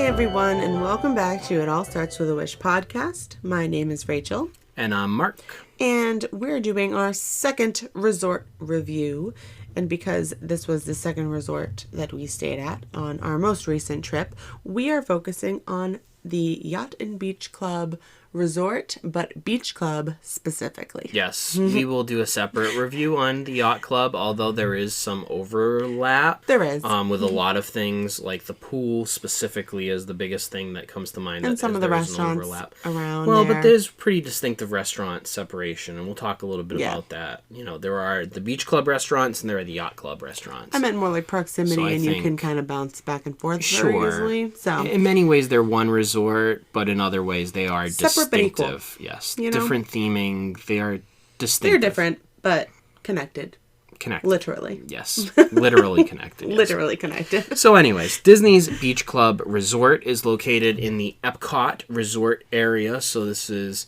everyone, and welcome back to It All Starts With a Wish podcast. My name is Rachel. And I'm Mark. And we're doing our second resort review. And because this was the second resort that we stayed at on our most recent trip, we are focusing on the Yacht and Beach Club resort, but beach club specifically. Yes, we will do a separate review on the yacht club, although there is some overlap. There is. With a lot of things, like the pool specifically is the biggest thing that comes to mind. And some of the restaurants around Well, there. but there's pretty distinctive restaurant separation, and we'll talk a little bit about that. You know, there are the beach club restaurants and there are the yacht club restaurants. I meant more like proximity, So and you can kind of bounce back and forth very easily. So in many ways, they're one resort, but in other ways, they are separate but equal. distinctive. Yes, You know? different theming. They are distinctive. they're different, but connected. Connected. Literally. Yes. Literally connected. Yes. Literally connected. So anyways, Disney's Beach Club Resort is located in the Epcot Resort area. So this is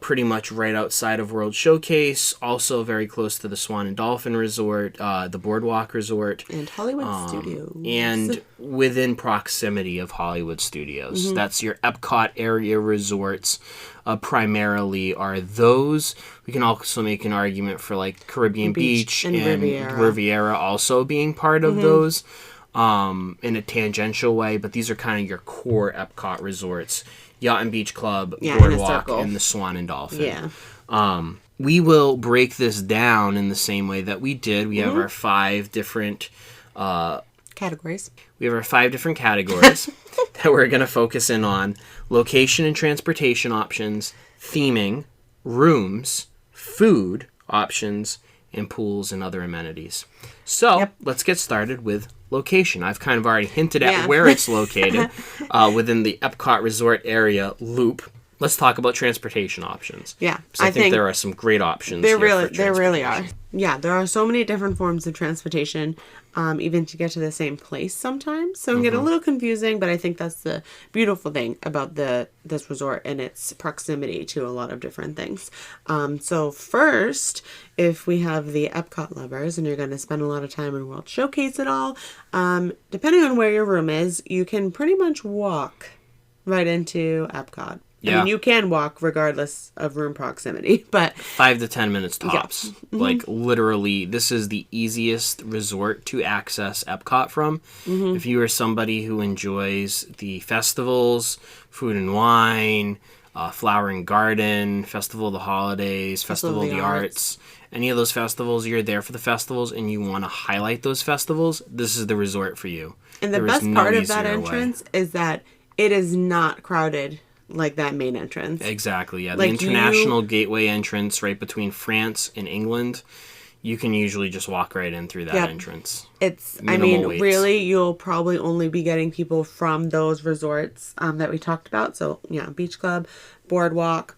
pretty much right outside of World Showcase. Also very close to the Swan and Dolphin Resort, the Boardwalk Resort. And Hollywood Studios. And within proximity of Hollywood Studios. That's your Epcot area resorts. Primarily are those. We can also make an argument for like Caribbean Beach and Riviera also being part of those in a tangential way, but these are kind of your core Epcot resorts. Yacht and Beach Club, Boardwalk, and the Swan and Dolphin. Yeah. We will break this down in the same way that we did. We have our 5 different categories. We have our 5 different categories that we're going to focus in on. Location and transportation options, theming, rooms, food options, and pools and other amenities. So, let's get started with location. I've kind of already hinted at where it's located within the Epcot Resort area loop. Let's talk about transportation options. Yeah. I think there are some great options. There really are. Yeah, there are so many different forms of transportation, even to get to the same place sometimes. So it can get a little confusing, but I think that's the beautiful thing about this resort and its proximity to a lot of different things. So first, if we have the Epcot lovers and you're going to spend a lot of time in World Showcase at all, depending on where your room is, you can pretty much walk right into Epcot. Yeah. I mean, you can walk regardless of room proximity, but 5 to 10 minutes tops. Yeah. Like, literally, this is the easiest resort to access Epcot from. If you are somebody who enjoys the festivals, food and wine, Flower and Garden, Festival of the Holidays, Festival of the Arts, any of those festivals, you're there for the festivals and you want to highlight those festivals, this is the resort for you. And the best part of that entrance is that it is not crowded like that main entrance. Exactly, yeah. The international gateway entrance right between France and England, you can usually just walk right in through that entrance. It's, really, you'll probably only be getting people from those resorts that we talked about. So, yeah, Beach Club, Boardwalk,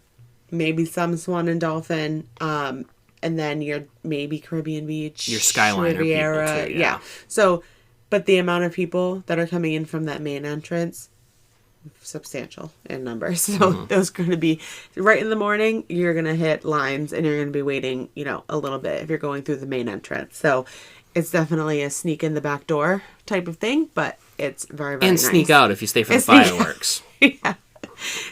maybe some Swan and Dolphin, and then your maybe Caribbean Beach, your Skyliner Riviera, people too, yeah. So, but the amount of people that are coming in from that main entrance, substantial in numbers. So those are going to be right in the morning. You're going to hit lines and you're going to be waiting, a little bit if you're going through the main entrance. So it's definitely a sneak in the back door type of thing, but it's very, very nice. And sneak out if you stay for the fireworks. Yeah.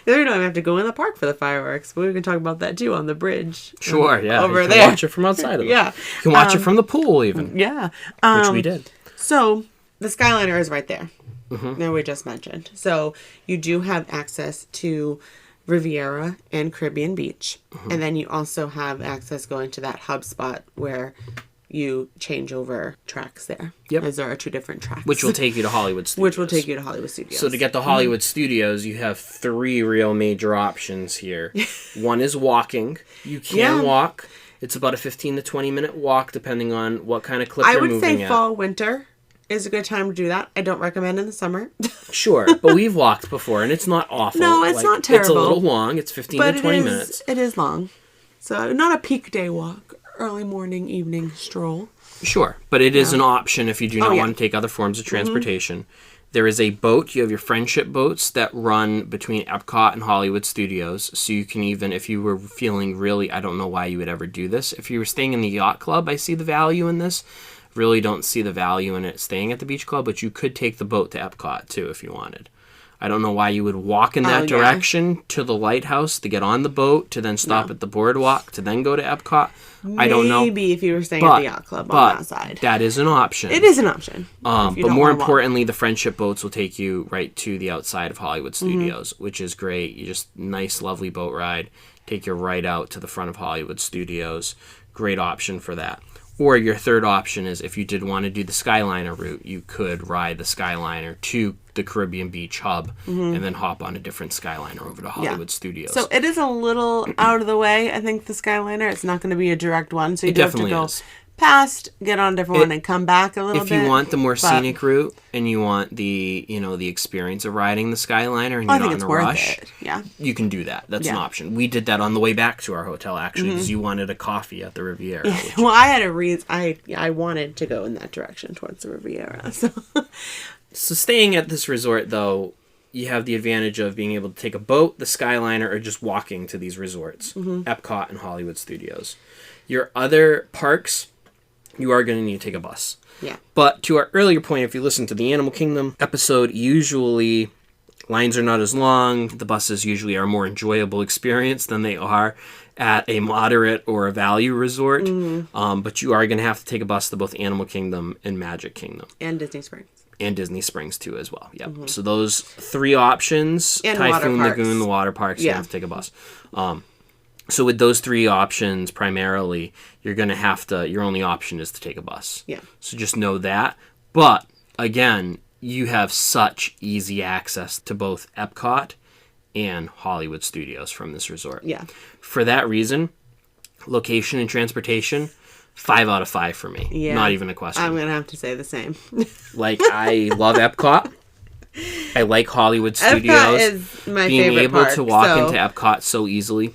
We don't even have to go in the park for the fireworks, but we can talk about that too on the bridge. Sure, yeah. Over you can there. Watch it from outside of it. Yeah. You can watch it from the pool even. Yeah. Which we did. So the Skyliner is right there. That we just mentioned. So you do have access to Riviera and Caribbean Beach. And then you also have access going to that hub spot where you change over tracks there. Yep. As there are 2 different tracks. Which will take you to Hollywood Studios. So to get to Hollywood Studios, you have 3 real major options here. One is walking. You can walk. It's about a 15 to 20 minute walk depending on what kind of clip you're moving at. I would say fall, winter is a good time to do that. I don't recommend in the summer. Sure, but we've walked before, and it's not awful. No, it's not terrible. It's a little long. It's 15 to 20 minutes. It is long. So not a peak day walk. Early morning, evening stroll. Sure, but it is an option if you do not want to take other forms of transportation. There is a boat. You have your friendship boats that run between Epcot and Hollywood Studios. So you can even, if you were feeling really, I don't know why you would ever do this. If you were staying in the yacht club, I see the value in this. Really don't see the value in it staying at the beach club, but you could take the boat to Epcot too if you wanted. I don't know why you would walk in that direction to the lighthouse to get on the boat to then stop at the boardwalk to then go to Epcot. I don't know. Maybe if you were staying at the yacht club on that side. That is an option. It is an option. But more importantly, the friendship boats will take you right to the outside of Hollywood Studios, which is great. You just nice, lovely boat ride. Take you right out to the front of Hollywood Studios. Great option for that. Or your third option is if you did want to do the Skyliner route, you could ride the Skyliner to the Caribbean Beach hub and then hop on a different Skyliner over to Hollywood Studios. So it is a little out of the way, I think, the Skyliner. It's not going to be a direct one, so you do have to go past, get on a different one, and come back a little bit. If you want the more scenic route and you want the, the experience of riding the Skyliner and you're not in a rush, you can do that. That's an option. We did that on the way back to our hotel, actually, because you wanted a coffee at the Riviera. Well, I had a reason. I wanted to go in that direction towards the Riviera. So staying at this resort, though, you have the advantage of being able to take a boat, the Skyliner, or just walking to these resorts, Epcot and Hollywood Studios. Your other parks, you are going to need to take a bus. Yeah. But to our earlier point, if you listen to the Animal Kingdom episode, usually lines are not as long. The buses usually are a more enjoyable experience than they are at a moderate or a value resort. But you are going to have to take a bus to both Animal Kingdom and Magic Kingdom. And Disney Springs. And Disney Springs, too, as well. Yep. So those three options, and Typhoon Lagoon, the water parks, you have to take a bus. So with those three options, primarily, you're going to have to, your only option is to take a bus. Yeah. So just know that. But, again, you have such easy access to both Epcot and Hollywood Studios from this resort. Yeah. For that reason, location and transportation, 5 out of 5 for me. Yeah. Not even a question. I'm going to have to say the same. Like, I love Epcot. I like Hollywood Studios. Epcot is my being favorite able park, to walk into Epcot so easily.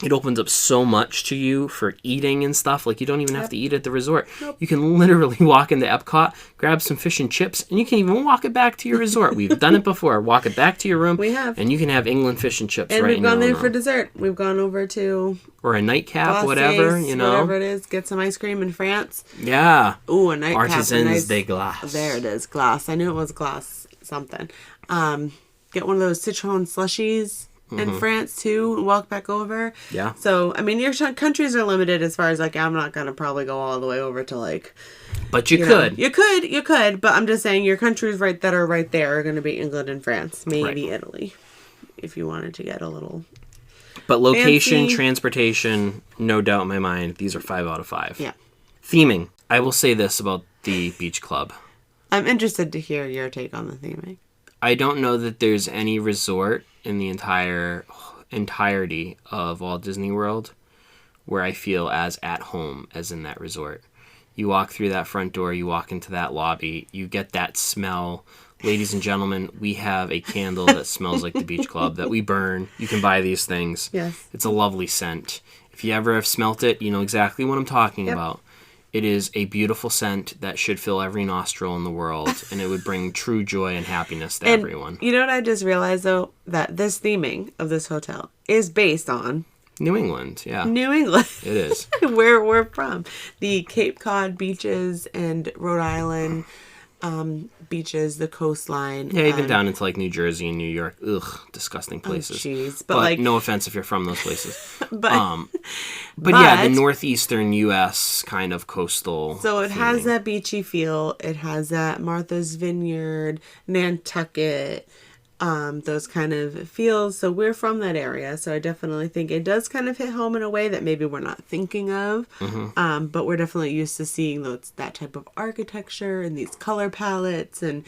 It opens up so much to you for eating and stuff. Like, you don't even have to eat at the resort. Nope. You can literally walk into Epcot, grab some fish and chips, and you can even walk it back to your resort. We've done it before. Walk it back to your room. We have. And you can have England fish and chips and right in your own room. And we've gone there for dessert. We've gone over to... Or a nightcap, Bosses, whatever, whatever it is. Get some ice cream in France. Yeah. Ooh, a nightcap. Artisans de glace. There it is. Glass. I knew it was glass something. Get one of those citron slushies in France, too, and walk back over. Yeah. So, I mean, your countries are limited as far as, like, I'm not going to probably go all the way over to, like... But you could. You could, but I'm just saying your countries that are right there are going to be England and France. Maybe Italy, if you wanted to get a little... But location, fancy. Transportation, no doubt in my mind, these are 5 out of 5. Yeah. Theming. I will say this about the beach club. I'm interested to hear your take on the theming. I don't know that there's any resort in the entirety of Walt Disney World where I feel as at home as in that resort. You walk through that front door, you walk into that lobby, you get that smell. Ladies and gentlemen, we have a candle that smells like the beach club that we burn. You can buy these things. Yes. It's a lovely scent. If you ever have smelt it, you know exactly what I'm talking about. It is a beautiful scent that should fill every nostril in the world, and it would bring true joy and happiness to everyone. You know what I just realized, though? That this theming of this hotel is based on... New England, yeah. New England. It is. Where we're from. The Cape Cod beaches and Rhode Island beaches, the coastline. Yeah, even down into like New Jersey and New York. Ugh, disgusting places. Oh, jeez. But like, no offense if you're from those places. but yeah, the northeastern U.S. kind of coastal. So it theming. has that beachy feel. It has that Martha's Vineyard, Nantucket, those kind of feels. So we're from that area. So I definitely think it does kind of hit home in a way that maybe we're not thinking of. But we're definitely used to seeing that type of architecture and these color palettes and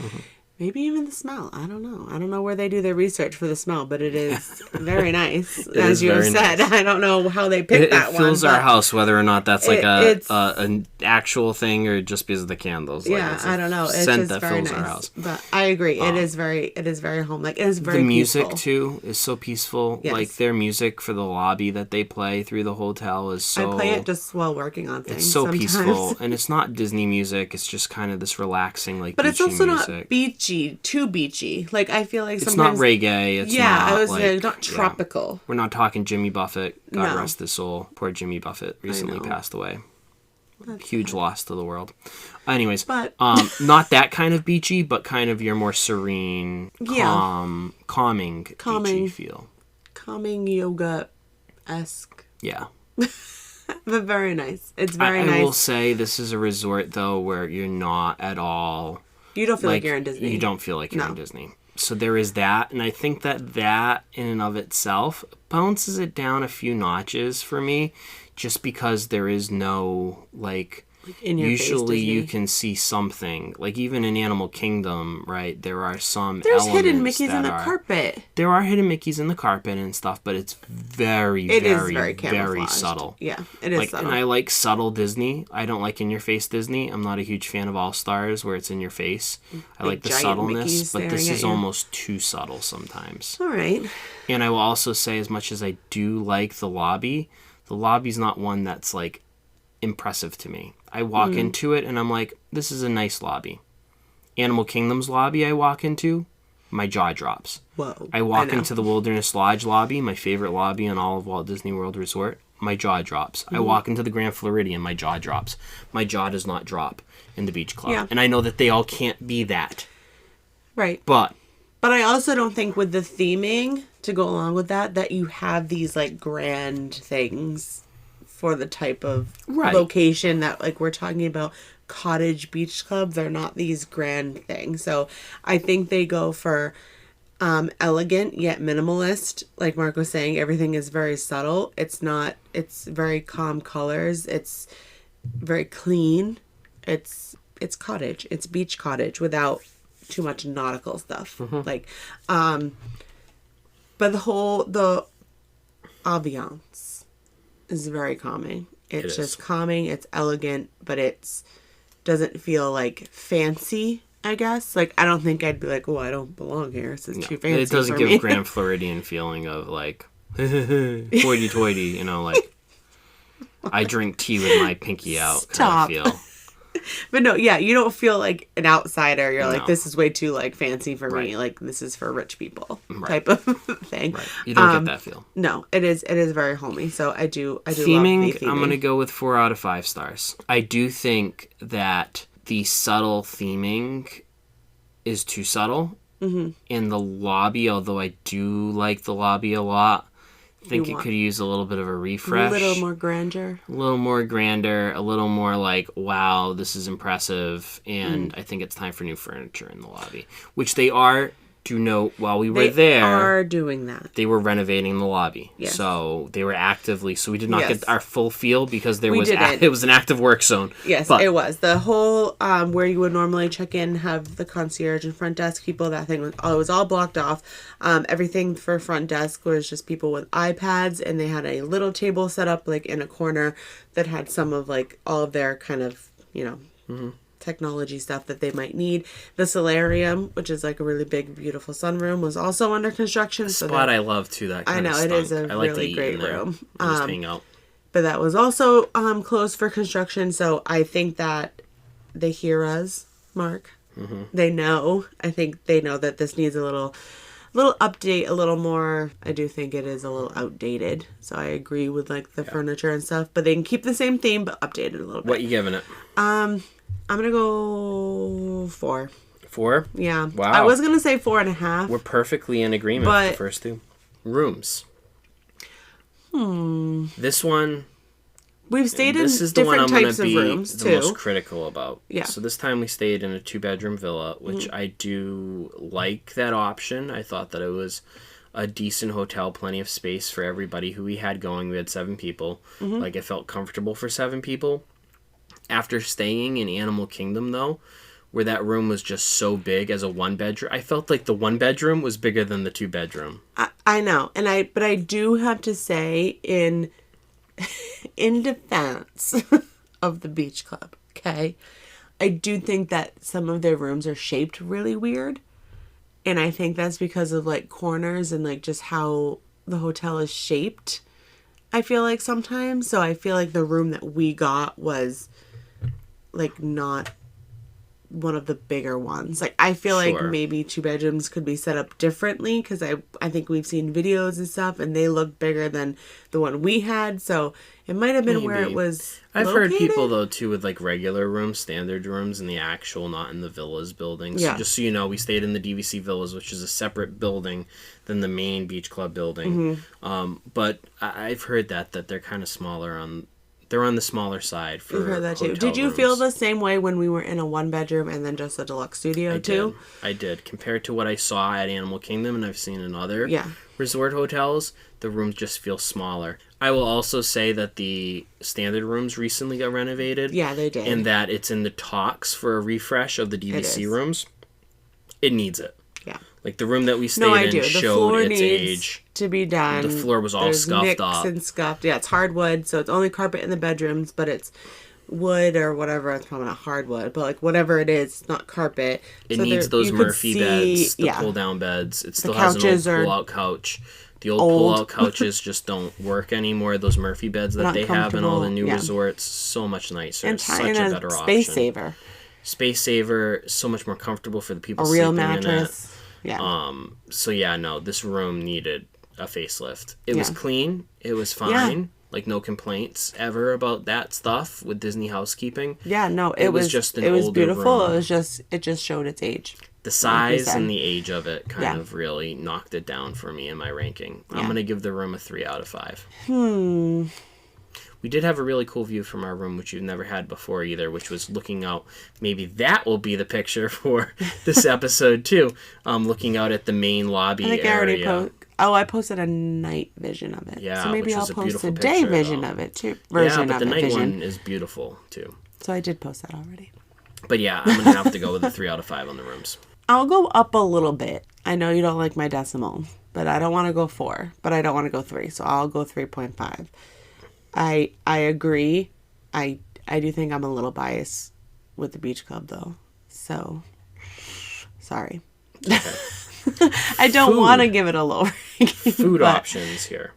maybe even the smell. I don't know. I don't know where they do their research for the smell, but it is very nice. As you have said, nice. I don't know how they picked that one. It fills our house, whether or not that's like an actual thing or just because of the candles. Yeah, like it's I don't know. It's scent just that very fills nice. our house. But I agree. It is very home. Like it is very. The music peaceful. too is so peaceful. Yes. Like their music for the lobby that they play through the hotel is so. I play it just while working on things. It's so sometimes. peaceful, and it's not Disney music. It's just kind of this relaxing, like. But it's also music. not beachy, too beachy. Like I feel like it's sometimes not reggae. It's I not was like, not tropical. Yeah. We're not talking Jimmy Buffett. God No. rest his soul. Poor Jimmy Buffett recently passed away. Huge loss to the world. Anyways, But not that kind of beachy, but kind of your more serene, Yeah. calming Calming. beachy feel. calming yoga-esque. Yeah. But very nice. It's very I nice. will say this is a resort, though, where you're not at all... You don't feel like you're in Disney. You don't feel like you're No. in Disney. So there is that, and I think that in and of itself bounces it down a few notches for me, just because there is no, like in your usually face you Disney. can see something. Like, even in Animal Kingdom, right, there are some There's elements hidden Mickeys that in the are... carpet. There are hidden Mickeys in the carpet and stuff, but it's very, It is very, very very camouflaged. subtle. Yeah, it is Like, subtle. and I like subtle Disney. I don't like in-your-face Disney. I'm not a huge fan of All-Stars where it's in your face. I Big like the giant subtleness, Mickeys but this staring is at you. almost too subtle sometimes. All right. And I will also say, as much as I do like the lobby's not one that's, like, impressive to me. I walk into it and I'm like, this is a nice lobby. Animal Kingdom's lobby I walk into, my jaw drops. Whoa. I walk know. into the Wilderness Lodge lobby, my favorite lobby in all of Walt Disney World Resort, my jaw drops. I walk into the Grand Floridian, my jaw drops. My jaw does not drop in the Beach Club. Yeah. And I know that they all can't be that. Right. But But I also don't think with the theming to go along with that you have these like grand things for the type of Right. location that like we're talking about. Cottage beach club, they're not these grand things. So I think they go for elegant yet minimalist. Like Mark was saying, everything is very subtle. It's very calm colors. It's very clean. It's cottage. It's beach cottage without too much nautical stuff. Like but the ambiance is very calming. It's It just is. calming. It's elegant, but it's doesn't feel like fancy, I guess. Like I don't think I'd be like, oh, I don't belong here. This is too fancy. it doesn't for give me. a Grand Floridian feeling of like, hoity-toity, like, I drink tea with my pinky out Stop. kind of feel. But no, yeah, you don't feel like an outsider. You're like, No. this is way too like fancy for Right. me. Like this is for rich people Right. type of thing. Right. You don't get that feel. No, it is very homey. So I do Theming, love the theming. I'm going to go with 4 out of 5 stars. I do think that the subtle theming is too subtle. Mm-hmm. In the lobby, although I do like the lobby a lot, I think it could use a little bit of a refresh. A little more grandeur. A little more grander, a little more like, wow, this is impressive, and I think it's time for new furniture in the lobby. Which they are, to note, while we were They there, are doing that. they were renovating the lobby. Yes. So they were actively, so we did not Yes. get our full feel because there We was didn't. it was an active work zone. Yes, But it was. The whole where you would normally check in, have the concierge and front desk people, that thing was all blocked off. Everything for front desk was just people with iPads, and they had a little table set up like in a corner that had some of like all of their kind of, technology stuff that they might need. The solarium, which is like a really big, beautiful sunroom, was also under construction. So spot I love too, that kind I know, of it is a I like to really eat great in there room. and just hang out. but that was also closed for construction. So I think that they hear us, Mark. Mm-hmm. They know. I think they know that this needs a little update, a little more. I do think it is a little outdated. So I agree with like the furniture and stuff. But they can keep the same theme, but update it a little bit. What you giving it? I'm gonna go 4. 4? Yeah. Wow. I was gonna say 4.5. We're perfectly in agreement But- with the first 2. Rooms. This one, We've stayed in this is the one I'm different going types to of be rooms the too. most critical about. Yeah. So this time we stayed in a 2-bedroom villa, which I do like that option. I thought that it was a decent hotel, plenty of space for everybody who we had going. We had 7 people. Like, I felt comfortable for 7 people. After staying in Animal Kingdom, though, where that room was just so big as a 1-bedroom, I felt like the 1-bedroom was bigger than the 2-bedroom. I know, but I do have to say in defense of the beach club, okay, I do think that some of their rooms are shaped really weird, and I think that's because of like corners and like just how the hotel is shaped. I feel like sometimes, so I feel like the room that we got was like not one of the bigger ones. Like, I feel like Sure. maybe 2 bedrooms could be set up differently, because I think we've seen videos and stuff, and they look bigger than the one we had. So it might have been where it Maybe. was I've heard located. people, though, too, with, like, regular rooms, standard rooms, in the actual, not in the villas building. So Yeah. just so you know, we stayed in the DVC Villas, which is a separate building than the main beach club building. But I've heard that they're kind of smaller they're on the smaller side for I've heard that too. hotel Did you rooms. feel the same way when we were in a 1 bedroom and then just a deluxe studio too? I did. Compared to what I saw at Animal Kingdom and I've seen in other Yeah. resort hotels, the rooms just feel smaller. I will also say that the standard rooms recently got renovated. Yeah, they did. And that it's in the talks for a refresh of the DVC is. rooms. It needs it. Yeah. Like, the room that we stayed No, I in do. The showed floor its needs age. to be done. The floor was all There's scuffed nicks up. and scuffed. Yeah, it's hardwood, so it's only carpet in the bedrooms, but it's wood or whatever. It's probably not hardwood, but like whatever it is, it's not carpet. It So needs those you could Murphy see- beds, the yeah. pull-down beds. It still has an old couches are pull-out couch. The old old. pull-out couches just don't work anymore. Those Murphy beds that Not they have in all the comfortable, new yeah. resorts, so much nicer. and Such and a better space option. saver. Space saver, so much more comfortable for the people A real sleeping mattress. Yeah. in it. So yeah, no, this room needed a facelift. It was Yeah. clean. It was fine. Like, no complaints ever about that stuff with Disney housekeeping. Yeah, no, it was just an it was older beautiful. room. It just showed its age. The size said. and the age of it kind Yeah. of really knocked it down for me in my ranking. I'm Yeah. going to give the room a 3 out of 5. We did have a really cool view from our room, which you've never had before either, which was looking out. Maybe that will be the picture for this episode, too. Looking out at the main lobby I think I area. already I posted a night vision of it. Yeah, so maybe which I'll was a post beautiful a day picture, vision though. of it too. Yeah, Version but of the it night vision. one is beautiful, too. So I did post that already. But yeah, I'm going to have to go with a 3 out of 5 on the rooms. I'll go up a little bit. I know you don't like my decimal, but I don't want to go 4, but I don't want to go 3, so I'll go 3.5. I agree. I do think I'm a little biased with the beach club though. So sorry. I don't Food. want to give it a lower ranking, Food but options here.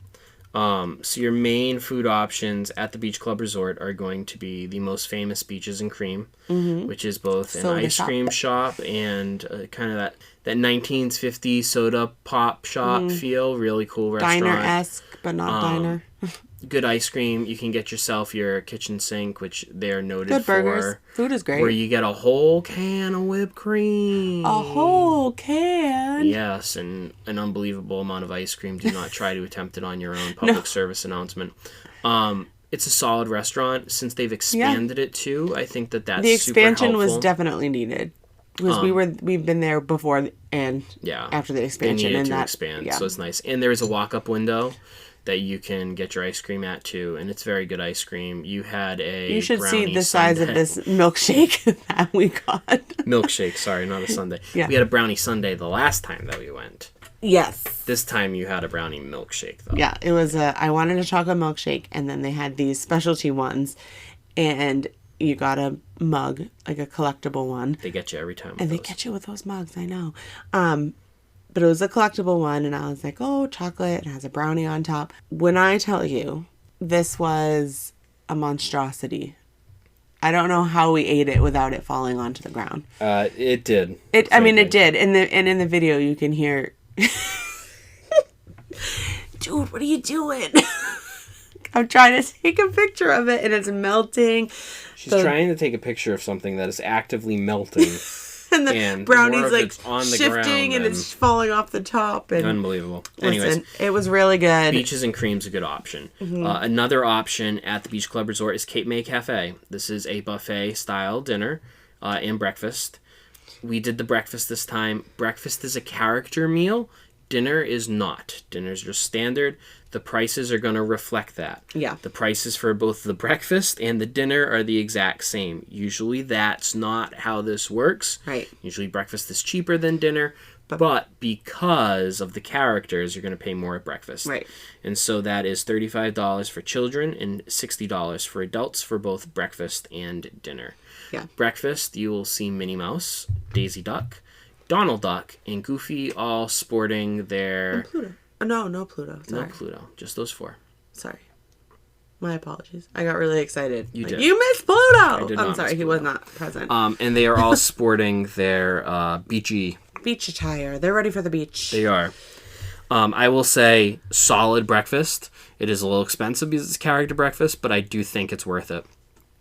So your main food options at the Beach Club Resort are going to be the most famous Beaches and Cream, which is both an Soda ice shop. cream shop and kind of that 1950s soda pop shop feel. Really cool restaurant. diner-esque, but not diner. Good ice cream. You can get yourself your kitchen sink, which they're noted Good for. burgers. Food is great. Where you get a whole can of whipped cream. A whole can. Yes, and an unbelievable amount of ice cream. Do not try to attempt it on your own. Public service announcement. It's a solid restaurant. Since they've expanded it too, I think that's The expansion super was helpful. definitely needed. Because we've been there before and after the They expansion. needed and to that, expand, yeah. so it's nice. And there is a walk-up window that you can get your ice cream at too, and it's very good ice cream. You had a You should see brownie the size sundae. of this milkshake that we got. Milkshake, sorry, not a sundae. Yeah. We had a brownie sundae the last time that we went. Yes. This time you had a brownie milkshake, though. Yeah, it was I wanted a chocolate milkshake, and then they had these specialty ones, and you got a mug, like a collectible one. They get you every time. And they get you with those mugs, I know. But it was a collectible one, and I was like, oh, chocolate, it has a brownie on top. When I tell you, this was a monstrosity. I don't know how we ate it without it falling onto the ground. It did. I mean, it did. And in the video, you can hear, dude, what are you doing? I'm trying to take a picture of it, and it's melting. She's trying to take a picture of something that is actively melting. And the and more brownie's of like it's on the shifting, ground and than- it's falling off the top. And Unbelievable. Anyways, listen, it was really good. Beaches and Cream's a good option. Mm-hmm. Another option at the Beach Club Resort is Cape May Cafe. This is a buffet-style dinner and breakfast. We did the breakfast this time. Breakfast is a character meal. Dinner is not. Dinner's just standard. The prices are going to reflect that. Yeah. The prices for both the breakfast and the dinner are the exact same. Usually that's not how this works. Right. Usually breakfast is cheaper than dinner, but because of the characters, you're going to pay more at breakfast. Right. And so that is $35 for children and $60 for adults for both breakfast and dinner. Yeah. Breakfast, you will see Minnie Mouse, Daisy Duck, Donald Duck, and Goofy all sporting their... Pluto. Oh, no Pluto. No Sorry. Pluto. Just those four. Sorry. My apologies. I got really excited. You did. You missed Pluto! did I'm not sorry, miss he was Pluto. not present. And they are all sporting their beachy. Beach attire. They're ready for the beach. They are. I will say solid breakfast. It is a little expensive because it's character breakfast, but I do think it's worth it.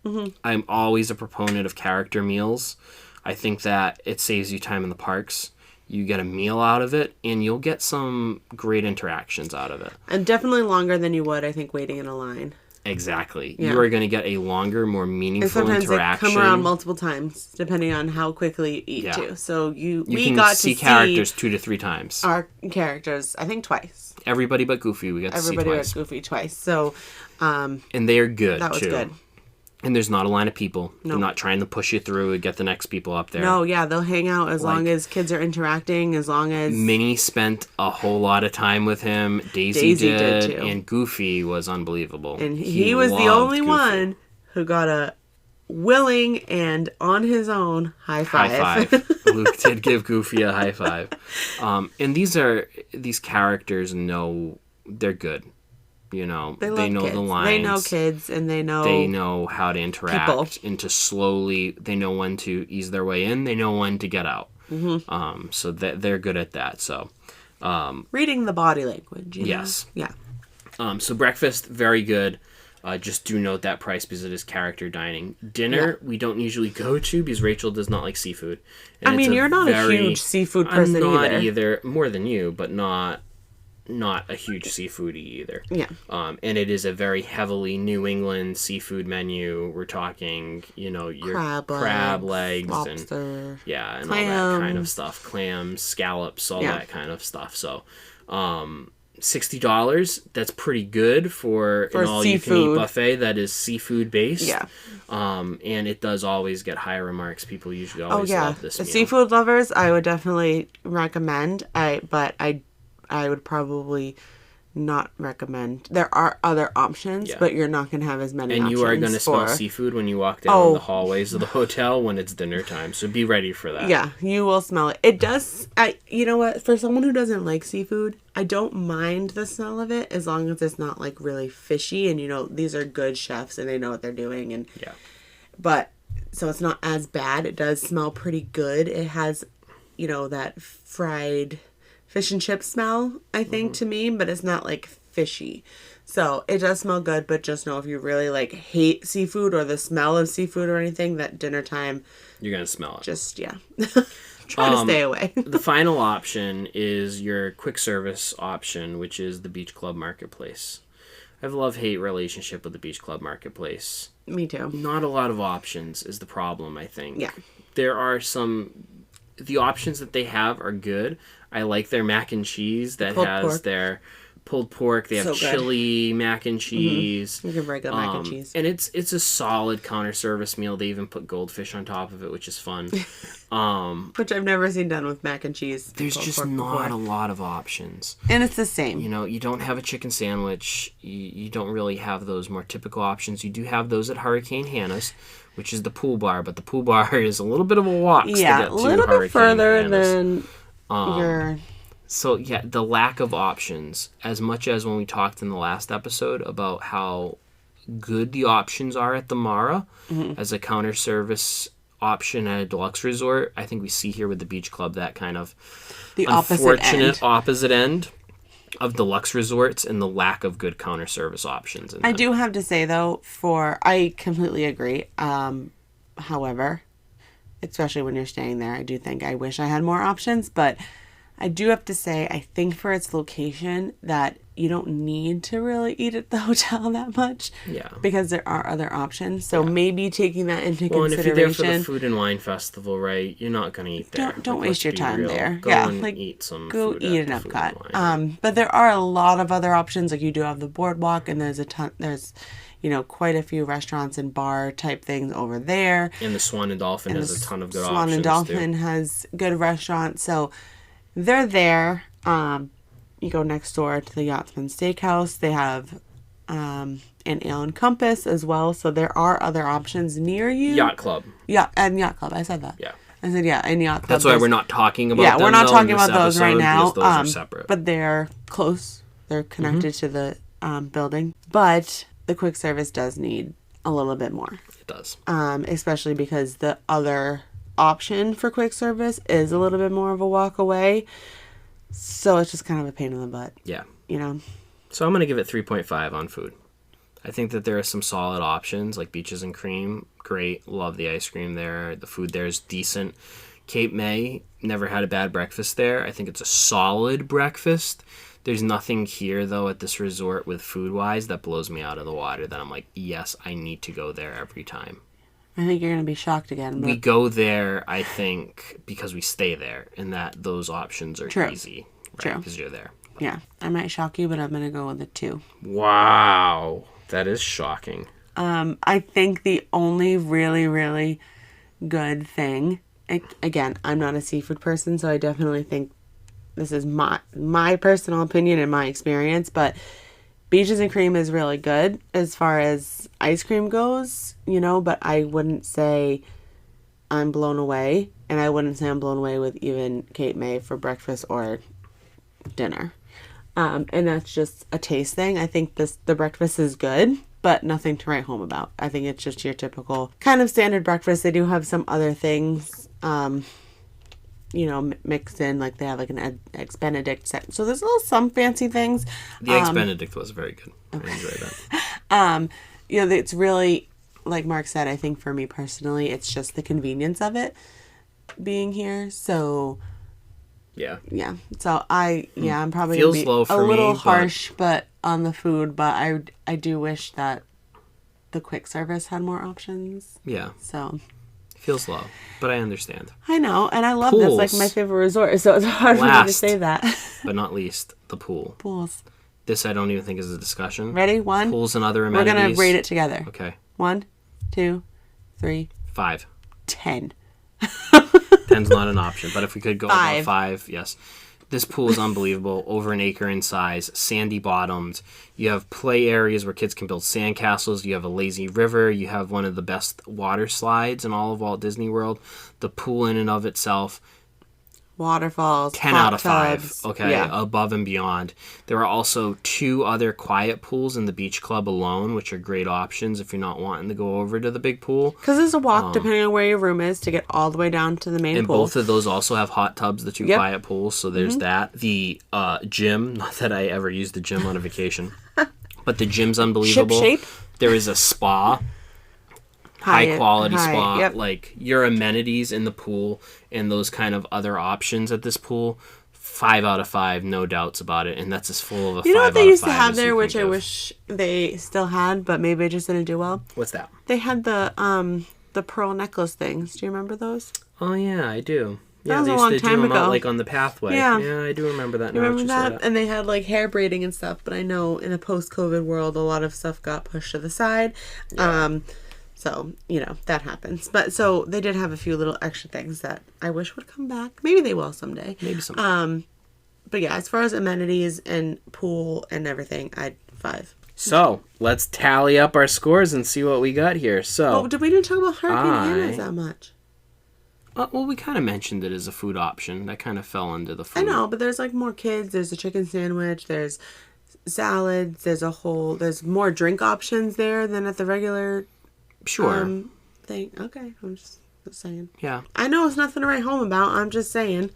Mm-hmm. I'm always a proponent of character meals. I think that it saves you time in the parks. You get a meal out of it, and you'll get some great interactions out of it. And definitely longer than you would, I think, waiting in a line. Exactly. Yeah. You are going to get a longer, more meaningful and sometimes interaction. they come around multiple times, depending on how quickly you eat, too. So you we can got see to characters see 2 to 3 times. our characters, I think, twice. Everybody but Goofy, we got to see twice. Everybody but Goofy twice. So, and they are good, that was too. good. And there's not a line of people. No. They're not trying to push you through and get the next people up there. No, yeah, they'll hang out as long as kids are interacting, as long as... Minnie spent a whole lot of time with him. Daisy did too. And Goofy was unbelievable. And he was the only one who got a willing and on his own high five. High five. Luke did give Goofy a high five. And these characters know they're good. You know, they know kids. the lines. They know kids, and they know how to interact people. And to slowly. They know when to ease their way in. They know when to get out. Mm-hmm. So they're good at that. So, reading the body language. Yes. Know? Yeah. So breakfast, very good. Just do note that price because it is character dining. Dinner, we don't usually go to because Rachel does not like seafood. And I mean, you're not a huge seafood person I'm not either. More than you, but not a huge seafoodie either. Yeah. And it is a very heavily New England seafood menu. We're talking, your crab legs lobster, and all that kind of stuff. Clams, scallops, all that kind of stuff. So, $60, that's pretty good for an all-you-can-eat buffet that is seafood-based. Yeah. And it does always get high remarks. People usually always love this meal. Seafood lovers, I would definitely recommend. But I would probably not recommend. There are other options, but you're not going to have as many options. And you are going to smell seafood when you walk down the hallways of the hotel when it's dinner time. So be ready for that. Yeah, you will smell it. It does. You know what? For someone who doesn't like seafood, I don't mind the smell of it as long as it's not like really fishy. And these are good chefs and they know what they're doing. And but so it's not as bad. It does smell pretty good. It has, that fried fish and chip smell, I think, to me, but it's not like fishy. So it does smell good, but just know if you really like hate seafood or the smell of seafood or anything, that dinner time, you're gonna smell it. Just try to stay away. The final option is your quick service option, which is the Beach Club Marketplace. I have a love-hate relationship with the Beach Club Marketplace. Me too. Not a lot of options is the problem, I think. Yeah. There are the options that they have are good. I like their mac and cheese that has their pulled pork. They have chili mac and cheese. You can regular mac and cheese. And it's a solid counter service meal. They even put goldfish on top of it, which is fun. Which I've never seen done with mac and cheese. There's just not a lot of options. And it's the same. You don't have a chicken sandwich. You don't really have those more typical options. You do have those at Hurricane Hannah's, which is the pool bar. But the pool bar is a little bit of a walk to get to Hurricane a little bit further Hannah's. than your... So, the lack of options, as much as when we talked in the last episode about how good the options are at the Mara as a counter service option at a deluxe resort, I think we see here with the Beach Club that kind of unfortunate opposite end of deluxe resorts and the lack of good counter service options. I do have to say, though, I completely agree. However, especially when you're staying there, I wish I had more options, but I do have to say, I think for its location that you don't need to really eat at the hotel that much. Yeah. Because there are other options. So maybe taking that into consideration. And if you're there for the Food and Wine Festival, right, you're not going to eat there. Don't waste your time there. Go and eat some food eat an Epcot. But there are a lot of other options. Like you do have the boardwalk, and there's quite a few restaurants and bar type things over there. And the Swan and Dolphin has a ton of good options. Swan and Dolphin has good restaurants. So they're there. You go next door to the Yachtsman Steakhouse. They have an Ale and Compass as well. So there are other options near you. Yacht Club. Yeah, and Yacht Club. I said that. Yeah. I said, and Yacht Club. That's why we're not talking about them. Yeah, we're not talking about those right now. Those are separate. But they're close. They're connected to the building. But the quick service does need a little bit more. It does. Especially because the other option for quick service is a little bit more of a walk away. So it's just kind of a pain in the butt. Yeah. You know? So I'm going to give it 3.5 on food. I think that there are some solid options like Beaches and Cream. Great. Love the ice cream there. The food there is decent. Cape May, never had a bad breakfast there. I think it's a solid breakfast. There's nothing here, though, at this resort with food-wise that blows me out of the water that I'm like, yes, I need to go there every time. I think you're going to be shocked again. But... We go there, I think, because we stay there and that those options are easy. Right? True. Because you're there. Yeah. I might shock you, but I'm going to go with a 2. Wow. That is shocking. I think the only really, really good thing... Again, I'm not a seafood person, so I definitely think this is my personal opinion and my experience, but Beaches and Cream is really good as far as ice cream goes, you know, but I wouldn't say I'm blown away, and I wouldn't say I'm blown away with even Cape May for breakfast or dinner. And that's just a taste thing. I think the breakfast is good, but nothing to write home about. I think it's just your typical kind of standard breakfast. They do have some other things, you know, mixed in, like they have like an Eggs Benedict set. So there's some fancy things. The Eggs Benedict was very good. Okay. I enjoyed that. You know, it's really, like Mark said, I think for me personally, it's just the convenience of it being here. So yeah. So I'm probably Feels gonna be low for a little me, harsh, but on the food. But I do wish that the quick service had more options. Yeah. So. Feels low, but I understand. I know, and I love this. Like my favorite resort, so it's hard for me to say that. But not least, the pool. Pools. This I don't even think is a discussion. Ready? 1. Pools and other amenities. We're gonna rate it together. Okay. 1, 2, 3, 5. 10. 10's not an option, but if we could go 5. above 5, yes. This pool is unbelievable. Over an acre in size, sandy bottomed. You have play areas where kids can build sandcastles. You have a lazy river. You have one of the best water slides in all of Walt Disney World. The pool in and of itself, waterfalls, 10 hot out of 5. tubs. Okay, Yeah. above and beyond. There are also 2 other quiet pools in the beach club alone, which are great options if you're not wanting to go over to the big pool. Because there's a walk, depending on where your room is, to get all the way down to the main and pool. both of those also have hot tubs, the 2 quiet pools, so there's that. The gym, not that I ever used the gym on a vacation, but the gym's unbelievable. Ship shape. There is a spa. High quality spa, yep. like your amenities in the pool and those kind of other options at this pool. 5 out of 5, no doubts about it, and that's as full of a 5 out of 5. You know what they used to have as there, you which think I of. wish they still had, but maybe I just didn't do well. What's that? They had the pearl necklace things. Do you remember those? Oh yeah, I do. Yeah, That was they a used long to do time them ago. out like on the pathway. Yeah. I do remember that. You now remember that you say that? And they had like hair braiding and stuff, but I know in a post-COVID world, a lot of stuff got pushed to the side. Yeah. So, you know, that happens. But so they did have a few little extra things that I wish would come back. Maybe they will someday. Maybe someday. But yeah, as far as amenities and pool and everything, I'd 5. So, let's tally up our scores and see what we got here. So, Oh, did we didn't talk about Hurricane Hannah's that much? well, we kind of mentioned it as a food option. That kind of fell into the food. I know, but there's like more kids. There's a chicken sandwich. There's salads. There's more drink options there than at the regular Sure. thing. Okay, I'm just saying. Yeah. I know it's nothing to write home about. I'm just saying.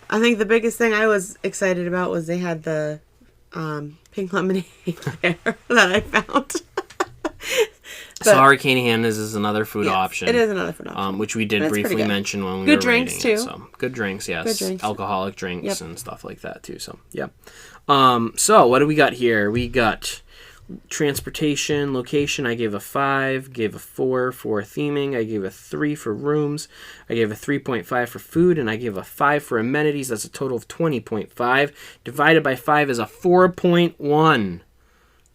I think the biggest thing I was excited about was they had the pink lemonade there that I found. So Hurricane Hannah's is another food option. It is another food option. Which we did briefly mention when we Good were drinks, reading too. it. So, good drinks, yes. Good drinks. Alcoholic drinks and stuff like that, too. So, yeah. So, what do we got here? We got transportation, location. I gave a 5, gave a 4 for theming. I gave a 3 for rooms. I gave a 3.5 for food, and I gave a 5 for amenities. That's a total of 20.5. Divided by 5 is a 4.1.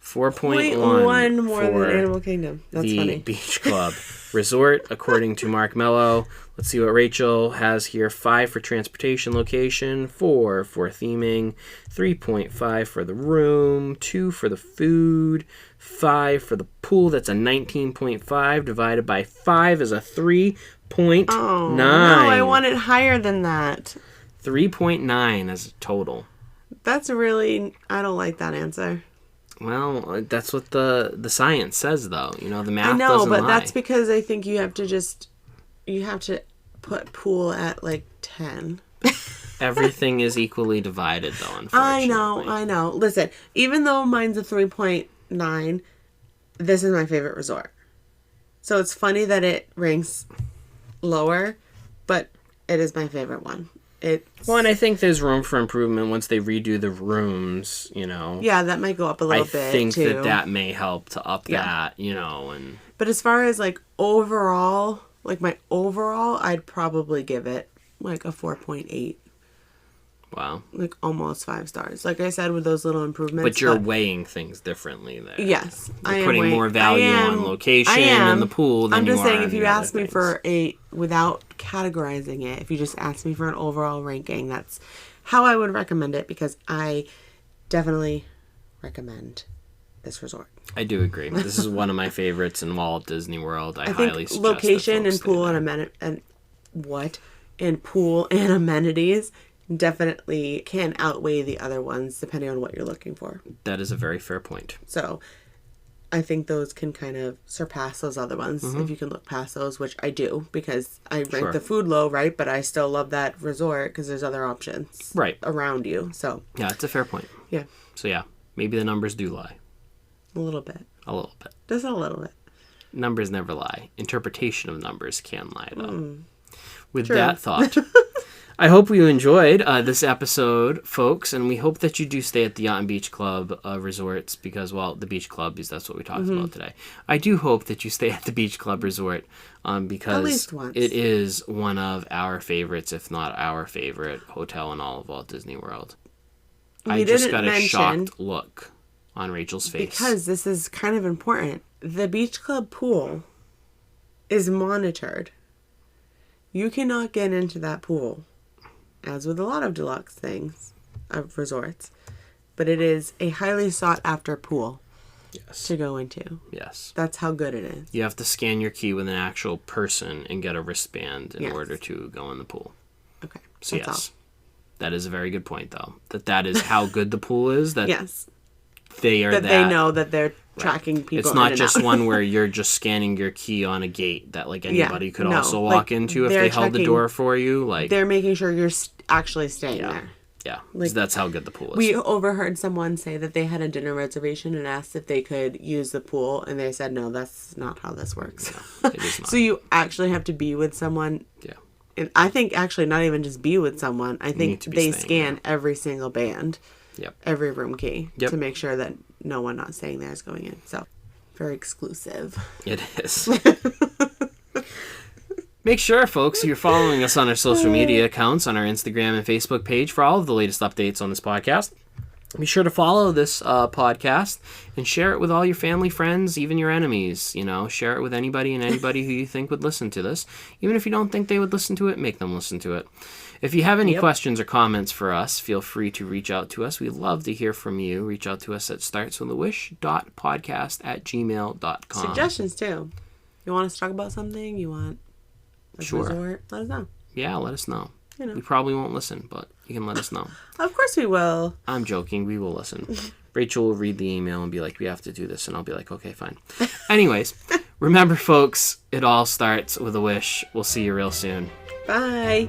4.1 more for than Animal Kingdom. That's the funny. Beach Club Resort, according to Mark Mello. Let's see what Rachel has here. 5 for transportation location, 4 for theming, 3.5 for the room, 2 for the food, 5 for the pool. That's a 19.5. Divided by 5 is a 3.9. Oh, no, I want it higher than that. 3.9 as a total. That's really... I don't like that answer. Well, that's what the science says, though. The math I know, doesn't but lie. that's because I think you have to put pool at like 10. Everything is equally divided, though, unfortunately. I know. Listen, even though mine's a 3.9, this is my favorite resort. So it's funny that it ranks lower, but it is my favorite one. Well, and I think there's room for improvement once they redo the rooms, Yeah, that might go up a little bit, I think too. that may help to up that, and... But as far as, like, overall, I'd probably give it, like, a 4.8. Wow. Like, almost 5 stars. Like I said, with those little improvements. But you're weighing things differently there. Yes. You're putting more value on location and the pool than I'm just you are saying, on if you the other ask me things. for without categorizing it, if you just ask me for an overall ranking, that's how I would recommend it, because I definitely recommend this resort. I do agree. This is one of my favorites in Walt Disney World. I highly think suggest location that and pool and pool and amenities definitely can outweigh the other ones depending on what you're looking for. That is a very fair point. So I think those can kind of surpass those other ones if you can look past those, which I do, because I rank the food low, right? But I still love that resort because there's other options around you. So yeah, it's a fair point. Yeah. So yeah, maybe the numbers do lie. A little bit. A little bit. Just a little bit. Numbers never lie. Interpretation of numbers can lie, though. With True. that thought, I hope you enjoyed this episode, folks, and we hope that you do stay at the Yacht and Beach Club resorts because, well, the Beach Club, is that's what we talked about today. I do hope that you stay at the Beach Club resort because at least once. It is one of our favorites, if not our favorite hotel in all of Walt Disney World. I just got a shocked look on Rachel's face. Because this is kind of important. The Beach Club pool is monitored. You cannot get into that pool, as with a lot of deluxe things, of resorts. But it is a highly sought after pool to go into. Yes. That's how good it is. You have to scan your key with an actual person and get a wristband in order to go in the pool. Okay. So yes. That is a very good point, though. That is how good the pool is. That yes. They are that they know that they're tracking people. It's not just one where you're just scanning your key on a gate that like anybody could also walk into if they held the door for you. Like they're making sure you're actually staying there. Yeah, like, that's how good the pool is. We overheard someone say that they had a dinner reservation and asked if they could use the pool, and they said, no, that's not how this works. No, it is not. So you actually have to be with someone. Yeah. And I think actually not even just be with someone. I think they scan every single band. Yep. Every room key to make sure that no one not staying there is going in. So, very exclusive. It is. Make sure, folks, you're following us on our social media accounts, on our Instagram and Facebook page for all of the latest updates on this podcast. Be sure to follow this podcast and share it with all your family, friends, even your enemies. Share it with anybody and anybody who you think would listen to this. Even if you don't think they would listen to it, make them listen to it. If you have any questions or comments for us, feel free to reach out to us. We'd love to hear from you. Reach out to us at startswithawish.podcast@gmail.com. Suggestions, too. You want us to talk about something? You want a resort? Let us know. Yeah, let us know. We probably won't listen, but you can let us know. Of course we will. I'm joking. We will listen. Rachel will read the email and be like, we have to do this. And I'll be like, okay, fine. Anyways, remember, folks, it all starts with a wish. We'll see you real soon. Bye.